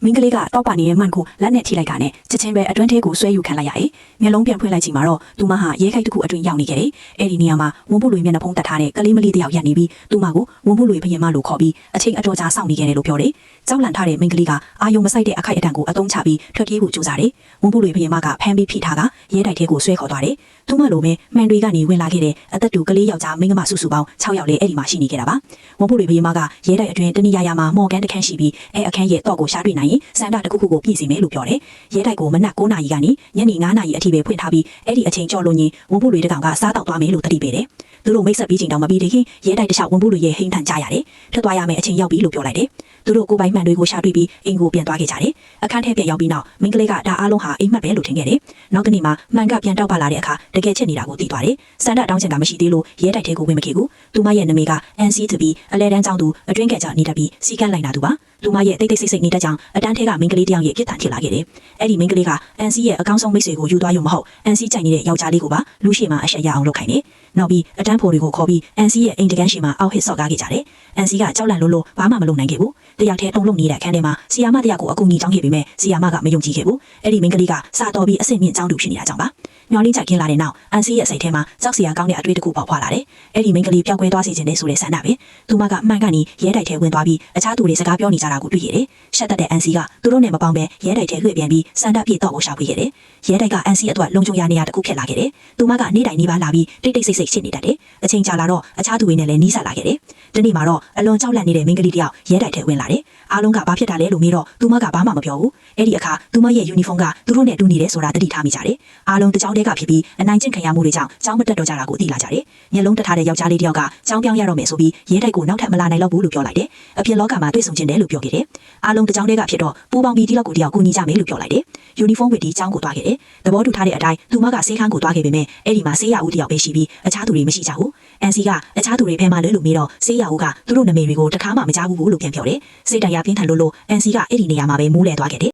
မင်းကလေးကတော့ပါနေတဲ့မှန်ကိုလက်နဲ့ထိလိုက်တာနဲ့ချက်ချင်းပဲအတွင်းထဲကိုဆွဲယူခံလိုက်ရတယ်။မျက်လုံးပြန်ဖွင့်လိုက်ချိန်မှာတော့သူမဟာရဲခိုက်တစ်ခုအတွင်းရောက်နေခဲ့တယ်။အဲ့ဒီနေရာမှာဝန်ပုလွေမျက်နှာဖုံးတက်ထားတဲ့ကလေးမလေးတစ်ယောက်ရပ်နေပြီးသူမကိုဝန်ပုလွေဘရင်မလို့ခေါ်ပြီးအချိန်အတော်ကြာစောင့်နေခဲ့တယ်လို့ပြောတယ်။ကြောက်လန့်ထားတဲ့မင်းကလေးကအာယုံမဆိုင်တဲ့အခိုက်အတန့်ကိုအသုံးချပြီးထွက်ပြေးဖို့ကြိုးစားတယ်။ဝန်ပုလွေဘရင်မကဖမ်းပြီးဖိထားကရဲတိုက်ထဲကိုဆွဲခေါ်သွားတယ်။သူမလိုပဲမှန်တွေကနေဝင်လာခဲ့တဲ့အသက်တူကလေးယောက်ျားမိန်းကမစုစုပေါင်း6ယောက်လည်းအဲ့ဒီမှာရှိနေခဲ့တာပါ။ဝန်ပုလွေဘရင်မကရဲတိုက်အတွင်းတနည်းရမှာမော်ကန်တခန်းရှိပြီးအဲ့အခန်းရဲ့တော့ကိုရှာတွေ့နိုင်ရင်စန္ဒတစ်ခုခုကိုပြည်စီမယ်လို့ပြောတယ်။ရဲတိုက်ကိုမနက်9နာရီကနေညနေ9နာရီအထိပဲဖွင့်ထားပြီးအဲ့ဒီအချိန်ကြော်လို့ညင်ဝန်ပုလွေတကောင်ကစားတောက်သွားမယ်လို့တတိပေးတယ်။သူတို့မိတ်ဆက်ပြီးချိန်တောင်မပြီးသေးခင်ရဲတိုက်တစ်လျှောက်ဝန်ပုလွေရဲ့ဟိန်းထန်ကြရတယ်။ထွက်သွားရမယ်အချိန်ရောက်ပြီလို့ပြောလိုက်တယ်။သူတို့ကိုယ်ပိုင်မှန်တွေကိုရှာတွေ့ပြီးအိမ်ကိုပြန်သွားခဲ့ကြတယ်။အခန်းထဲပြန်ရောက်ပြီးနောက်မင်းကလေးကဒါအားလုံးဟာအိမ်မက်ပဲလို့ထင်ခဲ့တယ်။နောက်တနေ့မှာမှန်ကပြန်တောက်ပါလာတဲ့အခါတကယ်ချက်နေတာကိုသိသွားတယ်။စန္ဒတောင်းချင်တာမရှိသေးလို့ရဲတိုက်ထဲကိုဝင်မခဲ့ဘူး။သူမရဲ့နာမည်က NC တပြီးအလဲတန်းကျောင်းသူအတွင်းကကြနေတတ်ပြီးစီကန်းလိုက်တာသူပါ။သူမရဲ့တိတ်တိတ်ဆိတ်ဆိတ်နေတတ်ကြောင်အတန်းထဲကမင်းကလေးတယောက်ရဲ့ပြစ်ဒဏ်ဖြစ်လာခဲ့တယ်။အဲ့ဒီမင်းကလေးက NC ရဲ့အကောင်းဆုံးမိတ်ဆွေကိုယူသွားရုံမဟုတ် NC ကြိုက်နေတဲ့ယောက်ျားလေးကိုပါလူရှိမှအရှက်ရအောင်လုပ်ခိုင်းတယ်။နောက်ပြီးအတန်းဖိုတွေကိုခေါ်ပြီး NC ရဲ့အိမ်တကန်းရှိမှအောက်ဟစ်ဆော့ကားခဲ့ကြတယ်။ NC ကကြောက်လန့်လို့ဘာမှမလုပ်နိုင်ခဲ့ဘူး။တယောက်တည်းတုံလုံးနေတဲ့အခန်းထဲမှာဆီယာမတယောက်ကိုအကူအညီတောင်းခဲ့ပေမဲ့ဆီယာမကမယုံကြည်ခဲ့ဘူး။အဲ့ဒီမင်းကလေးကစာတော်ပြီးအဆင့်မြင့်ကျောင်းသူဖြစ်နေတာကြောင့်ပါ။ညော်လင်းကြိုက်ခင်းလာတဲ့နောက် NC ရဲ့စိတ်ထဲမှာကြောက်စရာကောင်းတဲ့အတွေ့အကြုံပေါက်ဖွာလာတယ်။အဲ့ဒီမင်းကလေးပျောက်ကွယ်သွားစေခြင်းနဲ့ဆိုတဲ့ဆန္ဒပဲ။သူမကမှန်ကနေရဲတိုက်ထဲဝင်သွားပြီးအခြားသူတွေစကားပြောနေကြတာကိုတွေ့ရတယ်။ရှက်တတ်တဲ့ NC ကသူတို့နဲ့မပေါင်းပဲရဲတိုက်ထဲလွှဲ့ပြန်ပြီးစန္ဒပြေတော့ကိုရှာဖွေခဲ့တယ်။ရဲတိုက်က NC အတွက်လုံခြုံရနေရတစ်ခုဖြစ်လာခဲ့တယ်။သူမကနေ့တိုင်းနေပါလာပြီးတိတ်တိတ်ဆိတ်ဆိတ်ဖြစ်နေတတ်တယ်။အချိန်ကြာလာတော့အခြားသူတွေနဲ့လည်းနီးစပ်လာခဲ့တယ်။ဒီနေ့မှာတော့အလွန်ကြောက်လန့်နေတဲ့မင်းကလေးတယောက်ရဲတိုက်ထဲဝင်လာတယ်။အားလုံးကဘာဖြစ်တာလဲလို့မေးတော့သူမကဘာမှမပြောဘူး။အဲ့ဒီအခါသူမရဲ့ယူနီဖောင်းကသူတို့နဲ့တူနေတယ်ဆိုတာသတိထားမိကြတယ်။အားလုံးတကြောင်တဲကဖြစ်ပြီးအနိုင်ကျင့်ခံရမှုတွေကြောင့်ကြောင်းမတက်တော့ကြတာကိုသိလာကြတယ်။မျက်လုံးတက်ထားတဲ့ယောက်ျားလေးတယောက်ကကြောင်းပြောင်းရတော့မယ်ဆိုပြီးရဲတိုက်ကိုနောက်ထပ်မလာနိုင်တော့ဘူးလို့ပြောလိုက်တယ်။အပြင်လောကမှာတွေ့ဆုံခြင်းတယ်လို့ပြောခဲ့တယ်။အားလုံးတကြောင်တဲကဖြစ်တော့ပူပေါင်းပြီးဒီလောက်ကိုတယောက်ကူညီကြမယ်လို့ပြောလိုက်တယ်။ယူနီဖောင်းဝတ်ပြီးကျောင်းကိုသွားခဲ့တယ်။သဘောတူထားတဲ့အတိုင်းသူမကဆေးခန်းကိုသွားခဲ့ပေမဲ့အဲ့ဒီမှာဆေးရဦးတယောက်ပဲရှိပြီးအခြားသူတွေမရှိကြဘူး။ NC ကအခြားသူတွေဖဲမှလဲလို့မေးတော့ဆေးရဦးကသူတို့နာမည်တွေကိုတခါမှမကြားဘူးလို့ပြန်ပြောတယ်။စိတ်တရားပြင်းထန်လို့ NC ကအဲ့ဒီနေရာမှာပဲမူးလဲသွားခဲ့တယ်